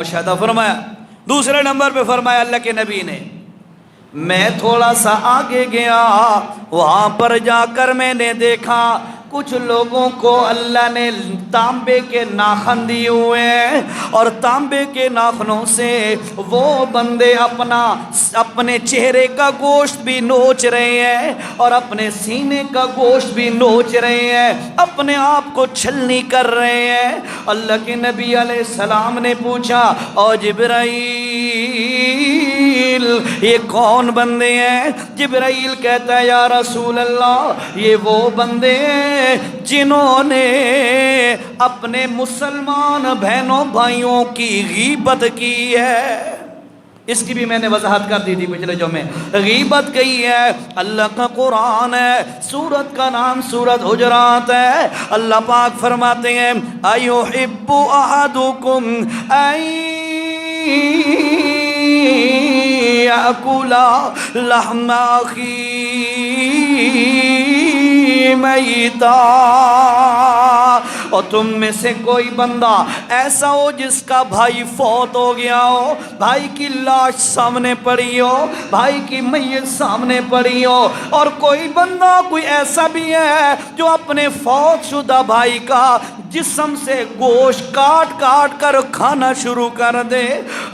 مشاہدہ فرمایا۔ دوسرے نمبر پہ فرمایا اللہ کے نبی نے، میں تھوڑا سا آگے گیا، وہاں پر جا کر میں نے دیکھا کچھ لوگوں کو اللہ نے تانبے کے ناخن دیے ہوئے ہیں، اور تانبے کے ناخنوں سے وہ بندے اپنے چہرے کا گوشت بھی نوچ رہے ہیں اور اپنے سینے کا گوشت بھی نوچ رہے ہیں، اپنے آپ کو چھلنی کر رہے ہیں۔ اللہ کے نبی علیہ السلام نے پوچھا، او جبرائیل یہ کون بندے ہیں؟ جبرائیل کہتا ہے یا رسول اللہ یہ وہ بندے ہیں جنہوں نے اپنے مسلمان بہنوں بھائیوں کی غیبت کی ہے۔ اس کی بھی میں نے وضاحت کر دی تھی پچھلے جو میں غیبت کی ہے۔ اللہ کا قرآن ہے، سورت کا نام سورت حجرات ہے۔ اللہ پاک فرماتے ہیں ایحب احدکم ان یأکل لحم اخیہ میتا، اور تم میں سے کوئی بندہ ایسا ہو جس کا بھائی فوت ہو گیا ہو، بھائی کی لاش سامنے پڑی ہو، بھائی کی میت سامنے پڑی ہو، اور کوئی بندہ کوئی ایسا بھی ہے جو اپنے فوت شدہ بھائی کا جسم سے گوشت کاٹ کاٹ کر کھانا شروع کر دے،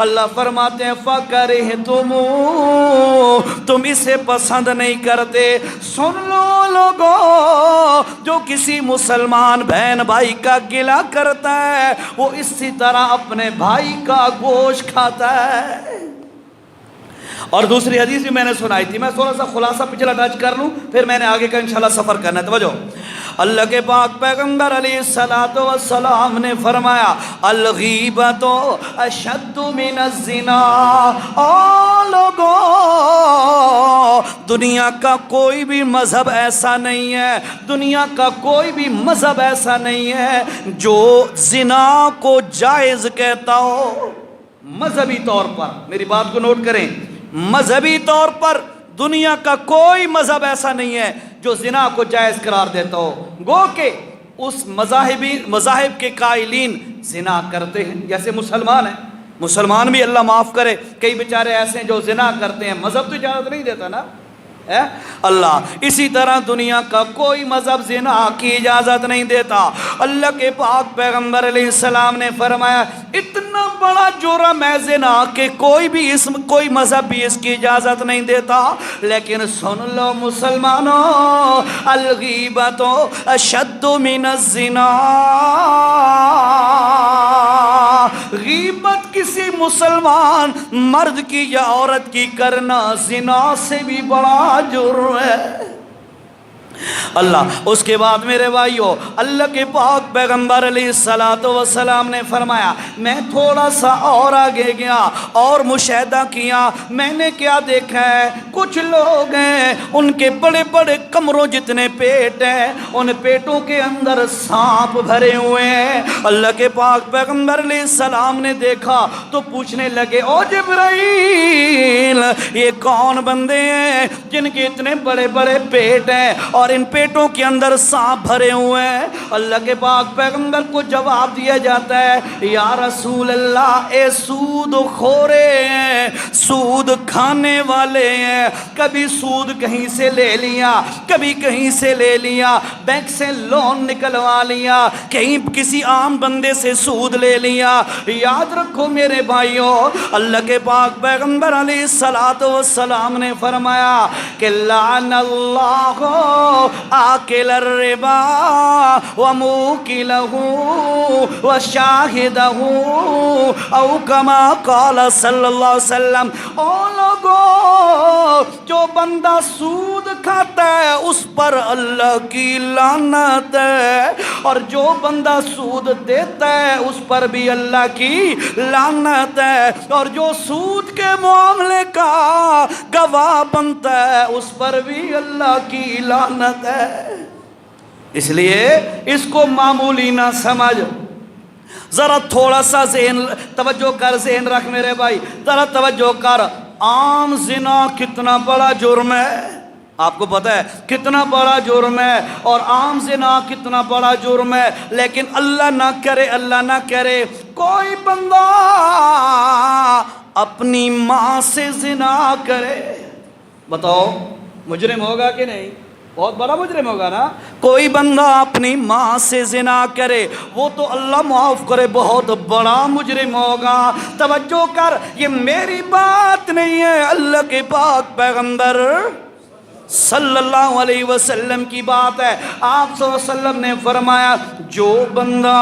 اللہ فرماتے ہیں فَكَرِهْتُمُوهُ تم اسے پسند نہیں کرتے۔ سن لو لوگوں، جو کسی مسلمان بہن بھائی کا گلہ کرتا ہے وہ اسی طرح اپنے بھائی کا گوشت کھاتا ہے۔ اور دوسری حدیث بھی میں نے سنائی تھی، میں تھوڑا سا خلاصہ پچھلا ٹچ کر لوں پھر میں نے آگے کا انشاءاللہ سفر کرنا ہے۔ توجہ، اللہ کے پاک پیغمبر علیہ السلام نے فرمایا الغیبۃ اشد من الزنا۔ او لوگوں، دنیا کا کوئی بھی مذہب ایسا نہیں ہے، دنیا کا کوئی بھی مذہب ایسا نہیں ہے جو زنا کو جائز کہتا ہو۔ مذہبی طور پر میری بات کو نوٹ کریں، مذہبی طور پر دنیا کا کوئی مذہب ایسا نہیں ہے جو زنا کو جائز قرار دیتا ہو۔ گو کہ اس مذاہب کے قائلین زنا کرتے ہیں، جیسے مسلمان ہیں، مسلمان بھی اللہ معاف کرے کئی بیچارے ایسے ہیں جو زنا کرتے ہیں، مذہب تو اجازت نہیں دیتا نا اللہ۔ اسی طرح دنیا کا کوئی مذہب زنا کی اجازت نہیں دیتا۔ اللہ کے پاک پیغمبر علیہ السلام نے فرمایا اتنا بڑا جرم ہے زنا کہ کوئی مذہب بھی اس کی اجازت نہیں دیتا۔ لیکن سن لو مسلمانوں، الغیبۃ اشد من الزنا، غیبت کسی مسلمان مرد کی یا عورت کی کرنا زنا سے بھی بڑا جرم ہے۔ اللہ اس کے بعد میرے بھائیو، اللہ کے پاک پیغمبر علیہ السلام نے فرمایا میں تھوڑا سا اور آگے گیا اور مشاہدہ کیا، میں نے کیا دیکھا ہے، کچھ لوگ ہیں ان کے بڑے بڑے کمروں جتنے پیٹ ہیں، ان پیٹوں کے اندر سانپ بھرے ہوئے ہیں۔ اللہ کے پاک پیغمبر علیہ السلام نے دیکھا تو پوچھنے لگے او جبرائیل یہ کون بندے ہیں جن کے اتنے بڑے بڑے پیٹ ہیں اور ان پیٹوں کے اندر سانپ بھرے ہوئے ہیں؟ اللہ کے پاک پیغمبر کو جواب دیا جاتا ہے یا رسول اللہ اے سود خورے ہیں، سود کھانے والے ہیں، کبھی سود کہیں سے لے لیا، کبھی کہیں سے لے لیا، بینک سے لون نکلوا لیا، کہیں کسی عام بندے سے سود لے لیا۔ یاد رکھو میرے بھائیوں، اللہ کے پاک پیغمبر علیہ السلام نے فرمایا کہ لعن اللہ آکل الربا وموکلہ وشاہدہ او کما قال صلی اللہ علیہ وسلم۔ او لوگوں، جو بندہ سود کھاتا ہے اس پر اللہ کی لعنت ہے، اور جو بندہ سود دیتا ہے اس پر بھی اللہ کی لعنت ہے، اور جو سود کے معاملے کا گواہ بنتا ہے اس پر بھی اللہ کی لعنت ہے۔ اس لیے اس کو معمولی نہ سمجھ، ذرا تھوڑا سا ذہن توجہ کر، ذہن رکھ میرے بھائی، ذرا توجہ کر، عام زنا کتنا بڑا جرم ہے۔ آپ کو پتہ ہے کتنا بڑا جرم ہے، اور عام زنا کتنا بڑا جرم ہے، لیکن اللہ نہ کرے، اللہ نہ کرے کوئی بندہ اپنی ماں سے زنا کرے، بتاؤ مجرم ہوگا کہ نہیں؟ بہت بڑا مجرم ہوگا نا۔ کوئی بندہ اپنی ماں سے زنا کرے، وہ تو اللہ معاف کرے بہت بڑا مجرم ہوگا۔ توجہ کر، یہ میری بات نہیں ہے، اللہ کے پاک پیغمبر صلی اللہ علیہ وسلم کی بات ہے۔ آپ صلی اللہ علیہ وسلم نے فرمایا جو بندہ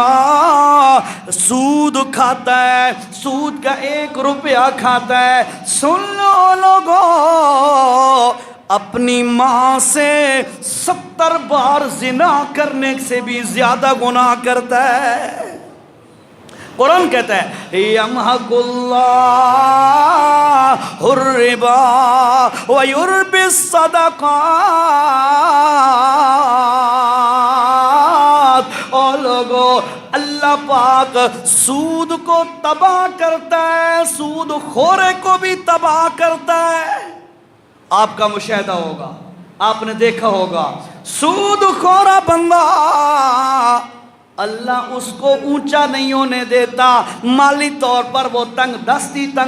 سود کھاتا ہے، سود کا 1 روپیہ کھاتا ہے، سن لو لوگو، اپنی ماں سے 70 بار زنا کرنے سے بھی زیادہ گناہ کرتا ہے۔ قرآن کہتا ہے یمحق اللہ الربا ویربی الصدقات، اور لوگو اللہ پاک سود کو تباہ کرتا ہے، سود خورے کو بھی تباہ کرتا ہے۔ آپ کا مشاہدہ ہوگا، آپ نے دیکھا ہوگا سود خورا بندہ اللہ اس کو اونچا نہیں ہونے دیتا، مالی طور پر وہ تنگ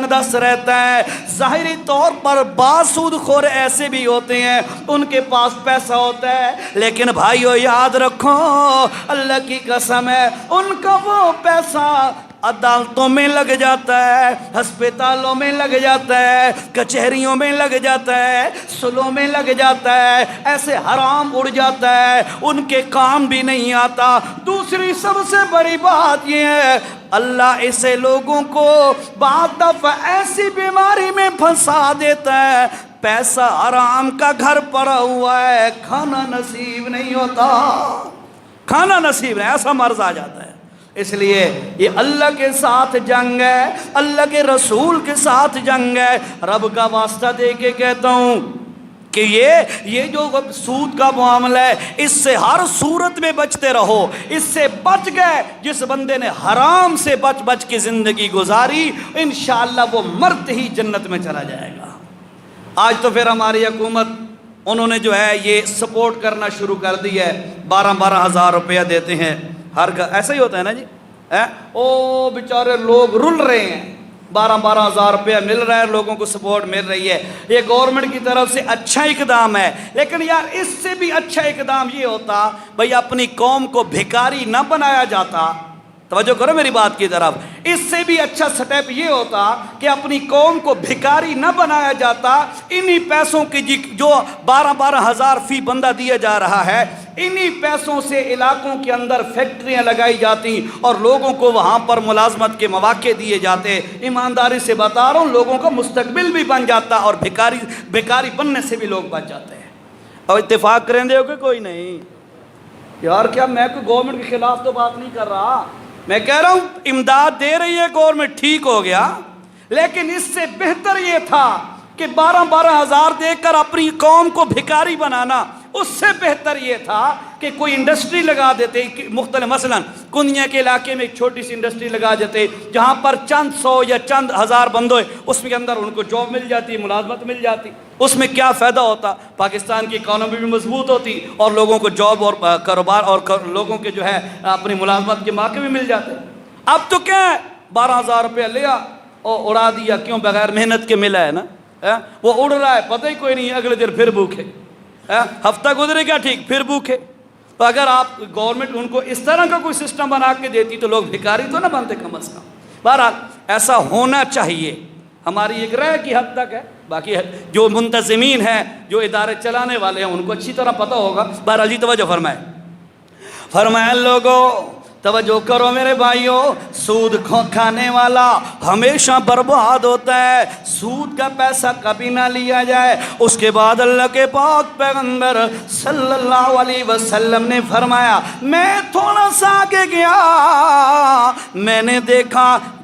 دست رہتا ہے۔ ظاہری طور پر بعض سود خور ایسے بھی ہوتے ہیں ان کے پاس پیسہ ہوتا ہے، لیکن بھائیو یاد رکھو اللہ کی قسم ہے ان کا وہ پیسہ عدالتوں میں لگ جاتا ہے، ہسپتالوں میں لگ جاتا ہے، کچہریوں میں لگ جاتا ہے، سلوں میں لگ جاتا ہے، ایسے حرام اڑ جاتا ہے، ان کے کام بھی نہیں آتا۔ دوسری سب سے بڑی بات یہ ہے اللہ ایسے لوگوں کو بعض دفعہ ایسی بیماری میں پھنسا دیتا ہے، پیسہ حرام کا گھر پڑا ہوا ہے، کھانا نصیب نہیں ہوتا، کھانا نصیب نہیں، ایسا مرض آ جاتا ہے۔ اس لیے یہ اللہ کے ساتھ جنگ ہے، اللہ کے رسول کے ساتھ جنگ ہے۔ رب کا واسطہ دے کے کہتا ہوں کہ یہ جو سود کا معاملہ ہے اس سے ہر صورت میں بچتے رہو۔ اس سے بچ گئے، جس بندے نے حرام سے بچ کے زندگی گزاری انشاءاللہ وہ مرتے ہی جنت میں چلا جائے گا۔ آج تو پھر ہماری حکومت انہوں نے جو ہے یہ سپورٹ کرنا شروع کر دی ہے، 12 ہزار روپیہ دیتے ہیں ہر گھر، ایسا ہی ہوتا ہے نا جی۔ او بیچارے لوگ رل رہے ہیں، 12 ہزار روپیہ مل رہا ہے، لوگوں کو سپورٹ مل رہی ہے، یہ گورنمنٹ کی طرف سے اچھا اقدام ہے۔ لیکن یار اس سے بھی اچھا اقدام یہ ہوتا بھئی اپنی قوم کو بھکاری نہ بنایا جاتا۔ توجہ کرو میری بات کی طرف، اس سے بھی اچھا سٹیپ یہ ہوتا کہ اپنی قوم کو بھکاری نہ بنایا جاتا، انہی پیسوں کی جو 12 ہزار فی بندہ دیا جا رہا ہے، انہی پیسوں سے علاقوں کے اندر فیکٹریاں لگائی جاتی اور لوگوں کو وہاں پر ملازمت کے مواقع دیے جاتے۔ ایمانداری سے بتا رہا ہوں لوگوں کا مستقبل بھی بن جاتا اور بھکاری بننے سے بھی لوگ بچ جاتے ہیں۔ اور اتفاق کریں دے ہو کہ کوئی نہیں یار، کیا میں کوئی گورنمنٹ کے خلاف تو بات نہیں کر رہا، میں کہہ رہا ہوں امداد دے رہی ہے گورنمنٹ، ٹھیک ہو گیا، لیکن اس سے بہتر یہ تھا کہ 12 ہزار دے کر اپنی قوم کو بھکاری بنانا، اس سے بہتر یہ تھا کہ کوئی انڈسٹری لگا دیتے مختلف، مثلا کنیا کے علاقے میں ایک چھوٹی سی انڈسٹری لگا دیتے جہاں پر چند 100 یا چند ہزار بندے، اس کے اندر ان کو جاب مل جاتی، ملازمت مل جاتی۔ اس میں کیا فائدہ ہوتا؟ پاکستان کی اکانومی بھی مضبوط ہوتی اور لوگوں کو جاب اور کاروبار اور لوگوں کے جو ہے اپنی ملازمت کے موقع بھی مل جاتے۔ اب تو کیا ہے، 12 ہزار روپیہ لیا اور اڑا دیا، کیوں؟ بغیر محنت کے ملا ہے نا، وہ اڑ رہا ہے، پتہ ہی کوئی نہیں، اگلے دن پھر بھوکے، ہفتہ گزرے گا ٹھیک، پھر بھوکے۔ تو اگر آپ گورنمنٹ ان کو اس طرح کا کوئی سسٹم بنا کے دیتی تو لوگ بھکاری تو نہ بنتے کم از کم۔ بہرحال ایسا ہونا چاہیے، ہماری ایک رائے کی حد تک ہے، باقی جو منتظمین ہیں، جو ادارے چلانے والے ہیں، ان کو اچھی طرح پتہ ہوگا۔ بہرحال جی توجہ فرمائے لوگوں، توجہ کرو میرے بھائیوں، سود کھانے والا ہمیشہ برباد ہوتا ہے، سود کا پیسہ کبھی نہ لیا جائے۔ اس کے بعد اللہ کے پاک پیغمبر صلی اللہ علیہ وسلم نے فرمایا، میں تھوڑا سا آگے گیا، میں نے دیکھا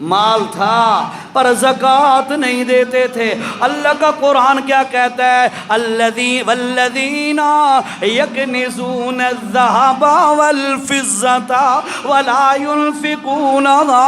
مال تھا پر زکوٰۃ نہیں دیتے تھے۔ اللہ کا قرآن کیا کہتا ہے؟ والذین یکنزون الذہب والفضة ولا ينفقونها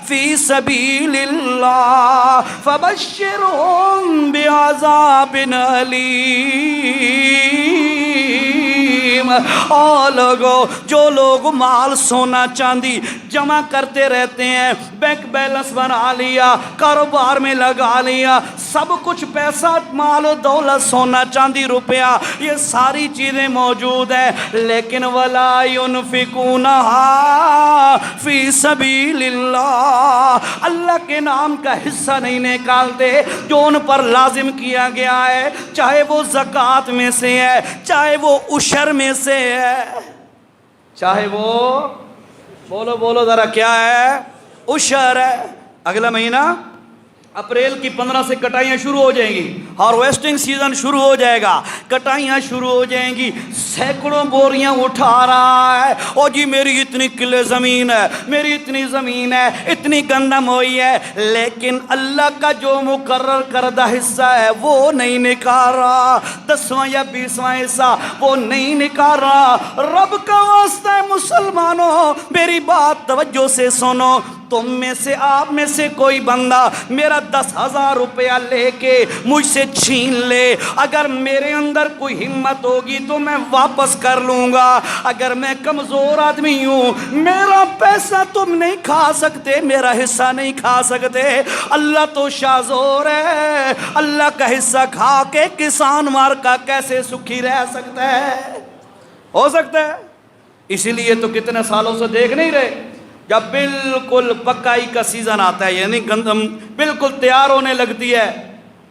فی سبیل اللہ فبشرهم بعذاب علیم۔ اور لوگوں، جو لوگ مال سونا چاندی جمع کرتے رہتے ہیں، بینک بیلنس بنا لیا، کاروبار میں لگا لیا، سب کچھ پیسہ مال و دولت سونا چاندی روپیہ یہ ساری چیزیں موجود ہیں، لیکن وَلَا يُنْفِقُونَهَا فِي سَبِيلِ اللَّهِ، اللہ کے نام کا حصہ نہیں نکالتے جو ان پر لازم کیا گیا ہے، چاہے وہ زکوٰۃ میں سے ہے، چاہے وہ عشر میں سے ہے، چاہے وہ بولو ذرا کیا ہے؟ عشر ہے۔ اگلا مہینہ اپریل کی 15 سے کٹائیاں شروع ہو جائیں گی، ہارویسٹنگ سیزن شروع ہو جائے گا، کٹائیاں شروع ہو جائیں گی، سینکڑوں بوریاں اٹھا رہا ہے، او جی میری اتنی کلے زمین ہے، میری اتنی زمین ہے، اتنی گندم ہوئی ہے، لیکن اللہ کا جو مقرر کردہ حصہ ہے وہ نہیں نکال رہا، 10واں یا 20واں حصہ وہ نہیں نکال رہا۔ رب کا واسطہ ہے مسلمانوں، میری بات توجہ سے سنو، تم میں سے آپ میں سے کوئی بندہ میرا 10,000 روپیہ لے کے مجھ سے چھین لے، اگر میرے اندر کوئی ہمت ہوگی تو میں واپس کر لوں گا، اگر میں کمزور آدمی ہوں میرا پیسہ تم نہیں کھا سکتے، میرا حصہ نہیں کھا سکتے۔ اللہ تو شاذور ہے، اللہ کا حصہ کھا کے کسان مار کا کیسے سکھی رہ سکتا ہے؟ ہو سکتا ہے؟ اسی لیے تو کتنے سالوں سے دیکھ نہیں رہے، جب بالکل پکائی کا سیزن آتا ہے، یعنی گندم بالکل تیار ہونے لگتی ہے،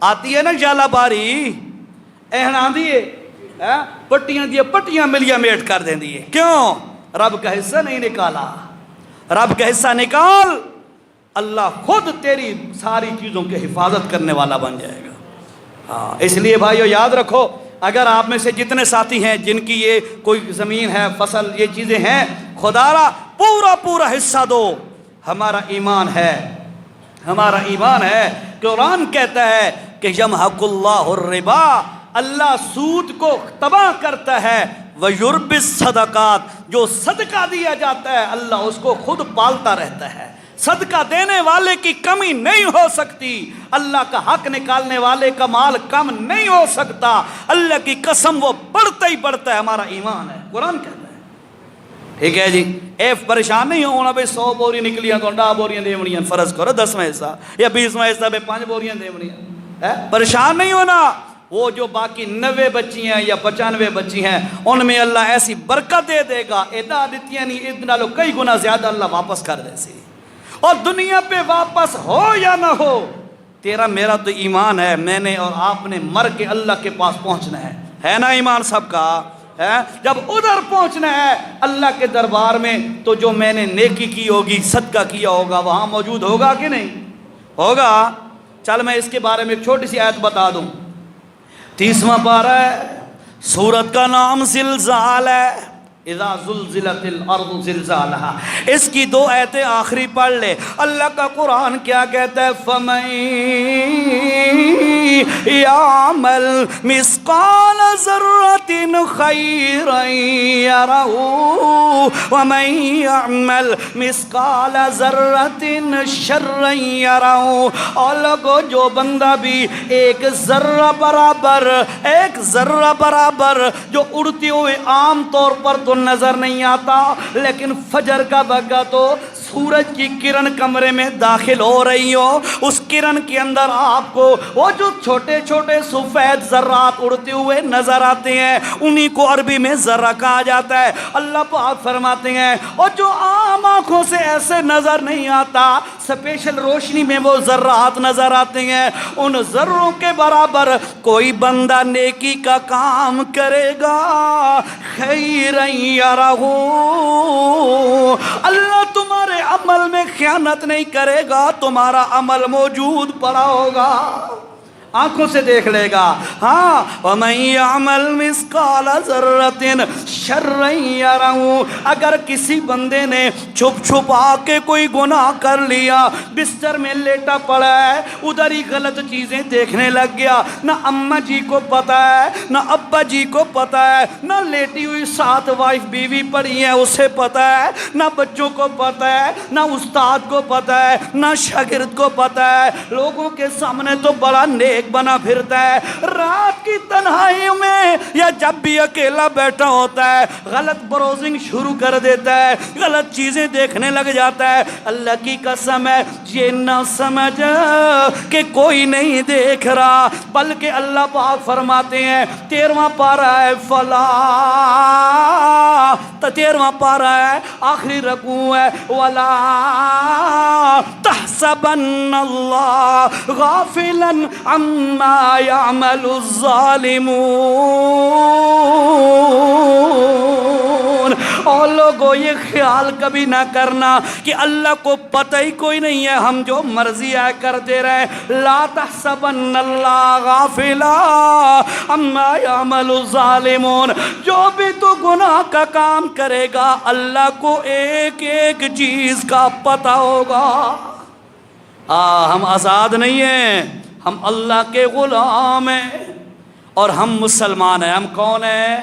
آتی ہے نا جالا باری، اہنا دیئے پٹیاں دیئے پٹیاں ملیاں میٹ کر دیں دیئے، کیوں؟ رب کا حصہ نہیں نکالا۔ رب کا حصہ نکال، اللہ خود تیری ساری چیزوں کی حفاظت کرنے والا بن جائے گا۔ ہاں، اس لیے بھائیو یاد رکھو، اگر آپ میں سے جتنے ساتھی ہیں جن کی یہ کوئی زمین ہے، فصل، یہ چیزیں ہیں، خدا را پورا حصہ دو، ہمارا ایمان ہے، ہمارا ایمان ہے۔ قرآن کہتا ہے کہ یمحق اللہ الربا، اللہ سود کو تباہ کرتا ہے، ویربی الصدقات، جو صدقہ دیا جاتا ہے اللہ اس کو خود پالتا رہتا ہے، صدقہ دینے والے کی کمی نہیں ہو سکتی، اللہ کا حق نکالنے والے کا مال کم نہیں ہو سکتا، اللہ کی قسم وہ بڑھتا ہی بڑھتا ہے، ہمارا ایمان ہے، قرآن کہتا ہے۔ ٹھیک ہے جی، پریشان نہیں ہونا بھئی 100 بوری نکلیاں تو 10 بوریاں دیونیاں، فرض کرو 10واں حصہ یا 20واں حصہ پہ 5 بوریاں دیونیاں، پریشان نہیں ہونا۔ وہ جو باقی 90 بچی ہیں یا 95 بچی ہیں ان میں اللہ ایسی برکت دے دے گا، ادا دیتیاں نہیں ادنا لو کئی گنا زیادہ اللہ واپس کر دے سی، اور دنیا پہ واپس ہو یا نہ ہو، تیرا میرا تو ایمان ہے، میں نے اور آپ نے مر کے اللہ کے پاس پہنچنا ہے نا ایمان سب کا ہے؟ جب ادھر پہنچنا ہے اللہ کے دربار میں تو جو میں نے نیکی کی ہوگی، صدقہ کیا ہوگا وہاں موجود ہوگا کہ نہیں ہوگا؟ چل میں اس کے بارے میں ایک چھوٹی سی آیت بتا دوں، 30واں پارہ ہے، سورت کا نام زلزال ہے، اذا زلزلت الارض زلزالها، اس کی 2 آیتیں آخری پڑھ لے۔ اللہ کا قرآن کیا کہتا ہے؟ فَمَن يَعْمَلْ مِثْقَالَ ذَرَّةٍ خَيْرًا يَرَهُ وَمَن يَعْمَلْ مِثْقَالَ ذَرَّةٍ شَرًّا يَرَهُ، اور لوگوں جو بندہ بھی ایک ذرہ برابر جو اڑتی ہوئے عام طور پر تو نظر نہیں آتا، لیکن فجر کا وقت تو سورج کی کرن کمرے میں داخل ہو رہی ہو، اس کرن کے اندر آپ کو وہ جو چھوٹے چھوٹے سفید ذرات اڑتے ہوئے نظر آتے ہیں انہی کو عربی میں ذرہ کہا جاتا ہے۔ اللہ پاک فرماتے ہیں اور جو عام آنکھوں سے ایسے نظر نہیں آتا، سپیشل روشنی میں وہ ذرات نظر آتے ہیں، ان ذروں کے برابر کوئی بندہ نیکی کا کام کرے گا، خیرًا یرہ، اللہ تمہارے عمل میں خیانت نہیں کرے گا، تمہارا عمل موجود پڑا ہوگا۔ آنکھوں سے دیکھ لے گا. ہاں وَمَن يَعْمَلْ مِثْقَالَ ذَرَّةٍ شَرًّا يَرَهُ. اگر کسی بندے نے چھپ چھپا کے کوئی گناہ کر لیا, بستر میں لیٹا پڑا ہے, ادھر ہی غلط چیزیں دیکھنے لگ گیا, نہ اماں جی کو پتا ہے, نہ ابا جی کو پتا ہے, نہ لیٹی ہوئی ساتھ وائف بیوی پڑی ہے اسے پتا ہے, نہ بچوں کو پتا ہے, نہ استاد کو پتا ہے, نہ شاگرد کو پتا ہے, لوگوں کے سامنے تو بڑا نیک بنا پھرتا ہے, رات کی تنہائی میں یا جب بھی اکیلا بیٹھا ہوتا ہے غلط براؤزنگ شروع کر دیتا ہے, غلط چیزیں دیکھنے لگ جاتا ہے. اللہ کی قسم ہے یہ نہ سمجھ کہ کوئی نہیں دیکھ رہا, بلکہ اللہ پاک فرماتے ہیں 13واں پارہ ہے فلا, 13واں پارہ ہے آخری رکوع ہے, ولا تحسبن اللہ غافلا عما يعمل الظالمون. اور لوگوں یہ خیال کبھی نہ کرنا کہ اللہ کو پتہ ہی کوئی نہیں ہے, ہم جو مرضی ہے کرتے رہے. لا تحسبن اللہ غافلا عما يعمل الظالمون. جو بھی تو گناہ کا کام کرے گا اللہ کو ایک ایک چیز کا پتہ ہوگا. ہم آزاد نہیں ہیں, ہم اللہ کے غلام ہیں اور ہم مسلمان ہیں. ہم کون ہیں؟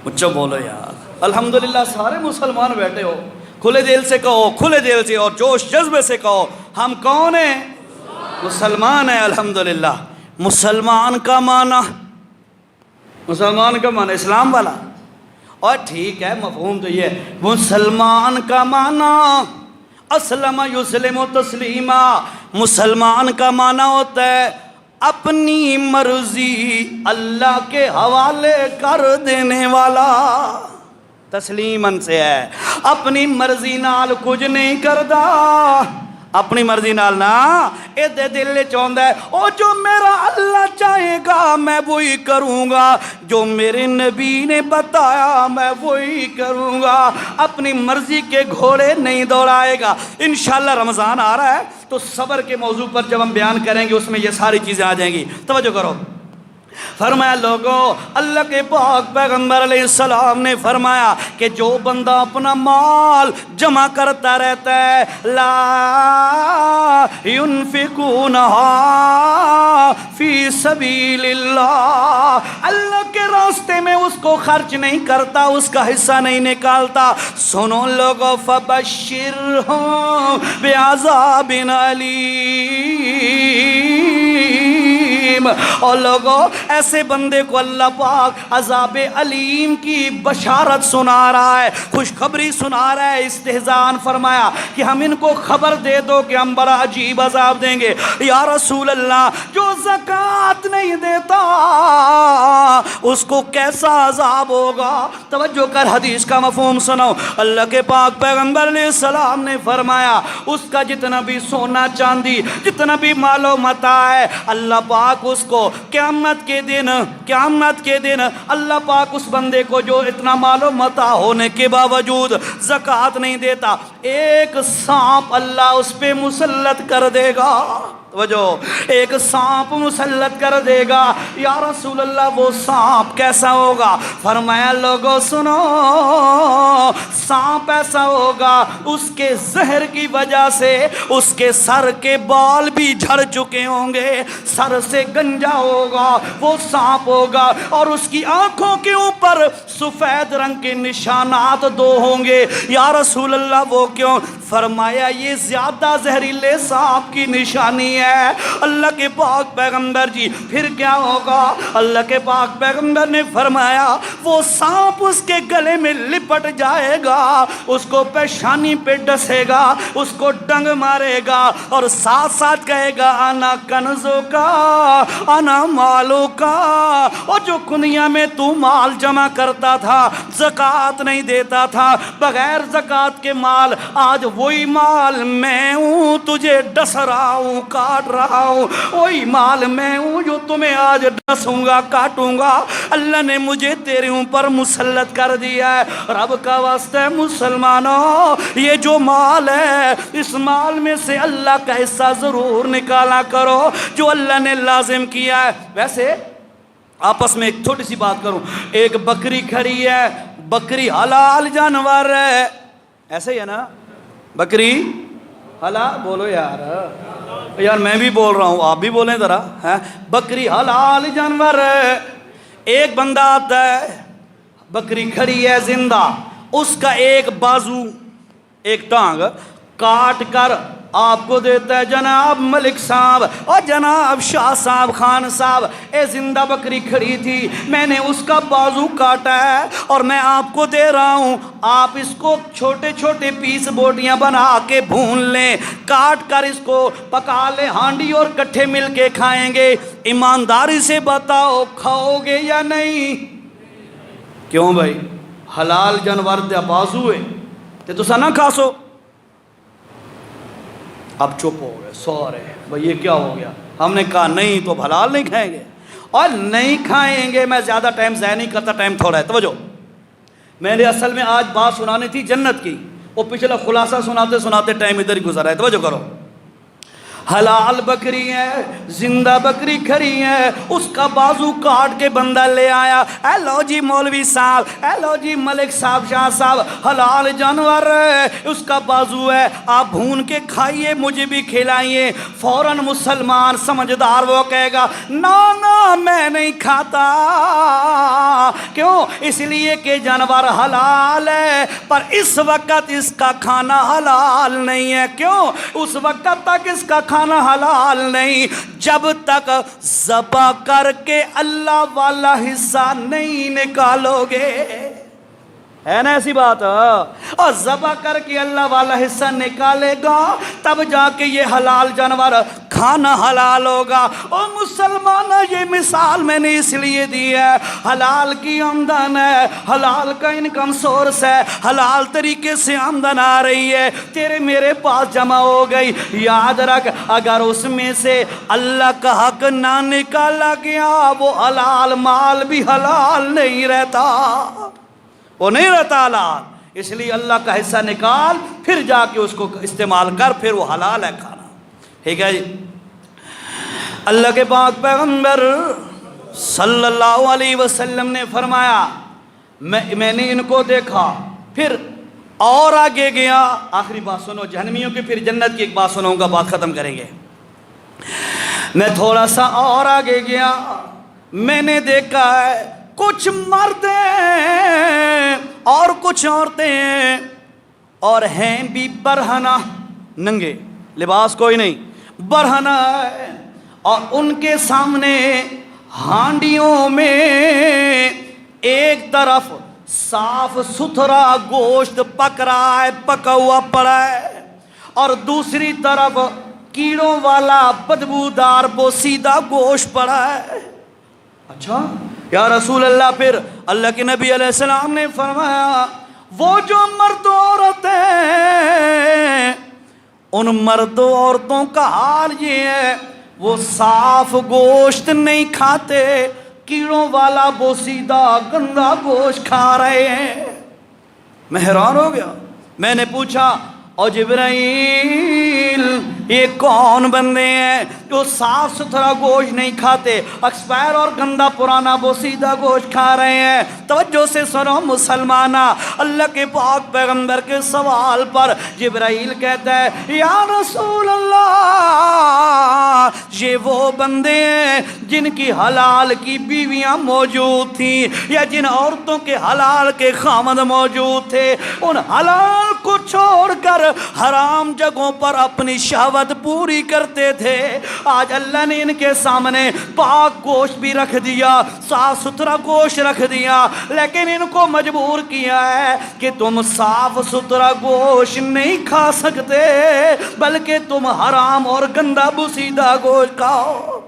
مجھے بولو یار. الحمدللہ سارے مسلمان بیٹھے ہو, کھلے دل سے کہو, کھلے دل سے اور جوش جذبے سے کہو ہم کون ہیں؟ مسلمان ہیں. الحمدللہ. مسلمان کا معنی, مسلمان کا معنی اسلام والا, اور ٹھیک ہے مفہوم تو یہ ہے. مسلمان کا معنی اسلم یسلم تسلیما. مسلمان کا معنی ہوتا ہے اپنی مرضی اللہ کے حوالے کر دینے والا. تسلیمن سے ہے اپنی مرضی نال کچھ نہیں کردا, اپنی مرضی نال نا اے دے دل چاہندا ہے او جو میرا اللہ چاہے گا میں وہی کروں گا, جو میرے نبی نے بتایا میں وہی کروں گا. اپنی مرضی کے گھوڑے نہیں دوڑائے گا. انشاءاللہ رمضان آ رہا ہے تو صبر کے موضوع پر جب ہم بیان کریں گے اس میں یہ ساری چیزیں آ جائیں گی. توجہ کرو. فرمایا لوگوں, اللہ کے پاک پیغمبر علیہ السلام نے فرمایا کہ جو بندہ اپنا مال جمع کرتا رہتا ہے لا ينفقونها فی سبیل اللہ, اللہ کے راستے میں اس کو خرچ نہیں کرتا, اس کا حصہ نہیں نکالتا. سنو لوگوں, فبشرہم بعذاب علیم. اور لوگوں ایسے بندے کو اللہ پاک عذاب علیم کی بشارت سنا رہا ہے, خوشخبری سنا رہا ہے. استہزان فرمایا کہ ہم ان کو خبر دے دو کہ ہم بڑا عجیب عذاب دیں گے. یا رسول اللہ, جو زکوٰۃ نہیں دیتا اس کو کیسا عذاب ہوگا؟ توجہ کر حدیث کا مفہوم سنو. اللہ کے پاک پیغمبر علیہ السلام نے فرمایا اس کا جتنا بھی سونا چاندی, جتنا بھی مال و متاع ہے, اللہ پاک اس کو قیامت کے دن اللہ پاک اس بندے کو جو اتنا مال و متاع ہونے کے باوجود زکوٰۃ نہیں دیتا, ایک سانپ اللہ اس پہ مسلط کر دے گا. وجہ ایک سانپ مسلط کر دے گا. یا رسول اللہ وہ سانپ کیسا ہوگا؟ فرمایا لوگوں سنو, سانپ ایسا ہوگا اس کے زہر کی وجہ سے اس کے سر کے بال بھی جھڑ چکے ہوں گے, سر سے گنجا ہوگا وہ سانپ ہوگا, اور اس کی آنکھوں کے اوپر سفید رنگ کے نشانات 2 ہوں گے. یا رسول اللہ وہ کیوں؟ فرمایا یہ زیادہ زہریلے سانپ کی نشانی ہے. اللہ کے پاک پیغمبر جی پھر کیا ہوگا؟ اللہ کے پاک پیغمبر نے فرمایا وہ سانپ اس کے گلے میں لپٹ جائے گا, اس کو پیشانی پہ ڈسے گا, اس کو ڈنگ مارے گا, اور ساتھ ساتھ کہے گا انا کنزوں کا انا مالوں کا. اور جو دنیا میں تو مال جمع کرتا تھا, زکوٰۃ نہیں دیتا تھا, بغیر زکوٰۃ کے مال, آج وہی مال میں ہوں تجھے ڈس رہا ہوں, کاٹ رہا ہوں. وہی مال میں ہوں جو تمہیں آج ڈسوں گا, کاٹوں گا. اللہ نے مجھے تیرے اوپر مسلط کر دیا ہے۔ رب کا واسطہ ہے مسلمانوں، یہ جو مال ہے اس مال میں سے اللہ کا حصہ ضرور نکالا کرو جو اللہ نے لازم کیا ہے۔ ویسے آپس میں ایک چھوٹی سی بات کروں، ایک بکری کھڑی ہے، بکری حلال جانور ہے، ایسے ہی ہے نا؟ بکری حلال، بولو یار، یار میں بھی بول رہا ہوں آپ بھی بولیں ذرا، بکری حلال جانور ہے۔ ایک بندہ آتا ہے، بکری کھڑی ہے زندہ، اس کا ایک بازو ایک ٹانگ کاٹ کر آپ کو دیتا ہے، جناب ملک صاحب اور جناب شاہ صاحب، خان صاحب، اے زندہ بکری کھڑی تھی، میں نے اس کا بازو کاٹا ہے اور میں آپ کو دے رہا ہوں، آپ اس کو چھوٹے چھوٹے پیس بوٹیاں بنا کے بھون لیں، کاٹ کر اس کو پکا لیں ہانڈی اور کٹھے مل کے کھائیں گے۔ ایمانداری سے بتاؤ کھاؤ گے یا نہیں؟ کیوں بھائی؟ حلال جانور دے بازو ہے تے تسا نہ کھا سو؟ اب چپ ہو گئے، سو رہے بھئی یہ کیا ہو گیا؟ ہم نے کہا نہیں تو حلال نہیں کھائیں گے، اور نہیں کھائیں گے۔ میں زیادہ ٹائم ضائع نہیں کرتا، ٹائم تھوڑا ہے، توجہ۔ میں نے اصل میں آج بات سنانی تھی جنت کی، وہ پچھلا خلاصہ سناتے سناتے ٹائم ادھر ہی گزرا ہے، توجہ کرو۔ حلال بکری ہے، زندہ بکری کھڑی ہے، اس کا بازو کاٹ کے بندہ لے آیا، اے لو جی مولوی صاحب، اے لو جی ملک صاحب، شاہ صاحب، حلال جانور ہے، اس کا بازو ہے، آپ بھون کے کھائیے، مجھے بھی کھلائیے۔ فوراً مسلمان سمجھدار وہ کہے گا نا نا میں نہیں کھاتا، کیوں؟ اس لیے کہ جانور حلال ہے، پر اس وقت اس کا کھانا حلال نہیں ہے۔ کیوں اس وقت تک اس کا کھانا حلال نہیں؟ جب تک ذبح کر کے اللہ والا حصہ نہیں نکالو گے، ہے نا ایسی بات؟ اور ذبح کر کے اللہ والا حصہ نکالے گا تب جا کے یہ حلال جانور کھانا حلال ہوگا۔ اور مسلمان یہ مثال میں نے اس لیے دی ہے، حلال کی آمدن ہے، حلال کا انکم سورس ہے، حلال طریقے سے آمدن آ رہی ہے، تیرے میرے پاس جمع ہو گئی، یاد رکھ اگر اس میں سے اللہ کا حق نہ نکالا گیا وہ حلال مال بھی حلال نہیں رہتا، وہ نہیں رہتا حلال۔ اس لیے اللہ کا حصہ نکال، پھر جا کے اس کو استعمال کر، پھر وہ حلال ہے کھانا، ٹھیک ہے جی؟ اللہ کے پاک پیغمبر صلی اللہ علیہ وسلم نے فرمایا میں نے ان کو دیکھا، پھر اور آگے گیا۔ آخری بات سنو جہنمیوں کی، پھر جنت کی ایک بات سنوں گا، بات ختم کریں گے۔ میں تھوڑا سا اور آگے گیا، میں نے دیکھا ہے کچھ مرد ہیں اور کچھ عورتیں ہیں، اور ہیں بھی برہنہ، ننگے، لباس کوئی نہیں، برہنہ ہے، اور ان کے سامنے ہانڈیوں میں ایک طرف صاف ستھرا گوشت پک رہا ہے، پکا ہوا پڑا ہے، اور دوسری طرف کیڑوں والا بدبودار بوسیدہ گوشت پڑا ہے۔ اچھا یا رسول اللہ، پھر اللہ کے نبی علیہ السلام نے فرمایا وہ جو مرد و عورت ہیں ان مرد و عورتوں کا حال یہ ہے، وہ صاف گوشت نہیں کھاتے، کیڑوں والا بوسیدہ گندا گوشت کھا رہے ہیں۔ میں حیران ہو گیا، میں نے پوچھا اور جبرائیل یہ کون بندے ہیں جو صاف ستھرا گوشت نہیں کھاتے، ایکسپائر اور گندا پرانا بوسیدہ گوشت کھا رہے ہیں؟ توجہ سے سنو مسلمانہ، اللہ کے پاک پیغمبر کے سوال پر جبرائیل کہتا ہے یا رسول اللہ یہ وہ بندے ہیں جن کی حلال کی بیویاں موجود تھیں، یا جن عورتوں کے حلال کے خامد موجود تھے، ان حلال کو چھوڑ کر حرام جگہوں پر اپنی شہوت پوری کرتے تھے۔ آج اللہ نے ان کے سامنے پاک گوشت بھی رکھ دیا، صاف ستھرا گوشت رکھ دیا، لیکن ان کو مجبور کیا ہے کہ تم صاف ستھرا گوشت نہیں کھا سکتے، بلکہ تم حرام اور گندا بوسیدہ گوشت کھاؤ۔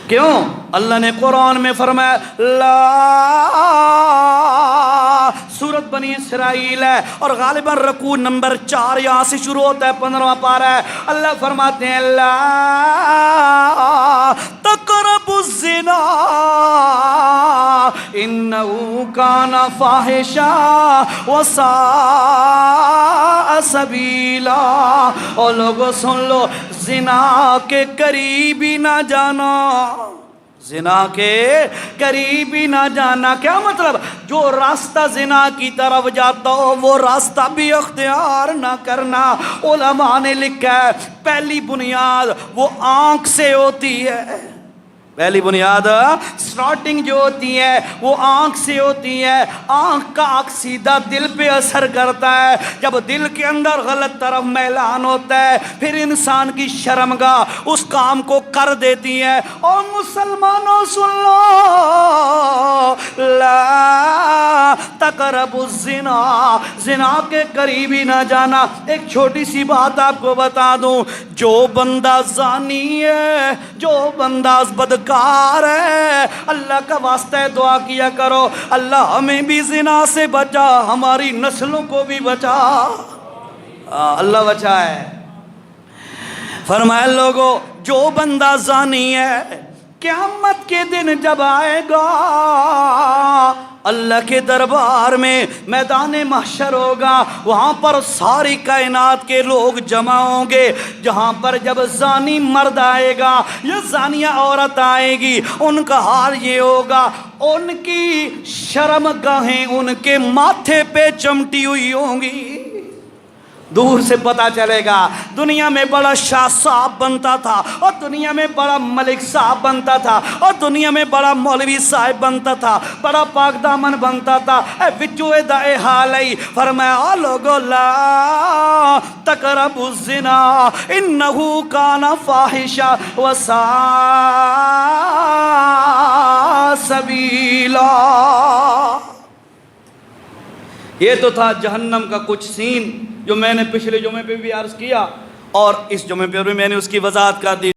کیوں؟ اللہ نے قرآن میں فرمایا لا، سورت بنی اسرائیل ہے اور غالباً رکوع نمبر 4 یہاں سے شروع ہوتا ہے، 15واں پارہ ہے۔ اللہ فرماتے ہیں لا تقربوا الزنا انہو کان فاحشا وساء سبیلا۔ اور لوگوں سن لو، زنا کے قریب ہی نہ جانا، زنا کے قریب ہی نہ جانا۔ کیا مطلب؟ جو راستہ زنا کی طرف جاتا ہو وہ راستہ بھی اختیار نہ کرنا۔ علماء نے لکھا ہے پہلی بنیاد وہ آنکھ سے ہوتی ہے، پہلی بنیاد سٹارٹنگ جو ہوتی ہے وہ آنکھ سے ہوتی ہے۔ آنکھ کا سیدھا دل پہ اثر کرتا ہے، جب دل کے اندر غلط طرف میلان ہوتا ہے پھر انسان کی شرمگاہ اس کام کو کر دیتی ہے۔ اور مسلمانوں سن لو، لا تقربوا الزنا، زنا کے قریب ہی نہ جانا۔ ایک چھوٹی سی بات آپ کو بتا دوں، جو بندہ زانی ہے، جو بندہ بدکار ہے، اللہ کا واسطہ ہے دعا کیا کرو، اللہ ہمیں بھی زنا سے بچا، ہماری نسلوں کو بھی بچا۔ اللہ بچائے۔ فرمایا لوگو، جو بندہ زانی ہے قیامت کے دن جب آئے گا اللہ کے دربار میں، میدان محشر ہوگا، وہاں پر ساری کائنات کے لوگ جمع ہوں گے۔ جہاں پر جب زانی مرد آئے گا یا زانیہ عورت آئے گی، ان کا حال یہ ہوگا، ان کی شرم گاہیں ان کے ماتھے پہ چمٹی ہوئی ہوں گی۔ دور سے پتہ چلے گا دنیا میں بڑا شاہ صاحب بنتا تھا، اور دنیا میں بڑا ملک صاحب بنتا تھا، اور دنیا میں بڑا مولوی صاحب بنتا تھا، بڑا پاک دامن بنتا تھا۔ اے وچوے دائے حالی فرمایا لوگو، لا تقربوا الزنا انہو کان فاحشا وساء سبیلا۔ یہ تو تھا جہنم کا کچھ سین جو میں نے پچھلے جمعے پہ بھی عرض کیا، اور اس جمعے پہ بھی میں نے اس کی وضاحت کر دی۔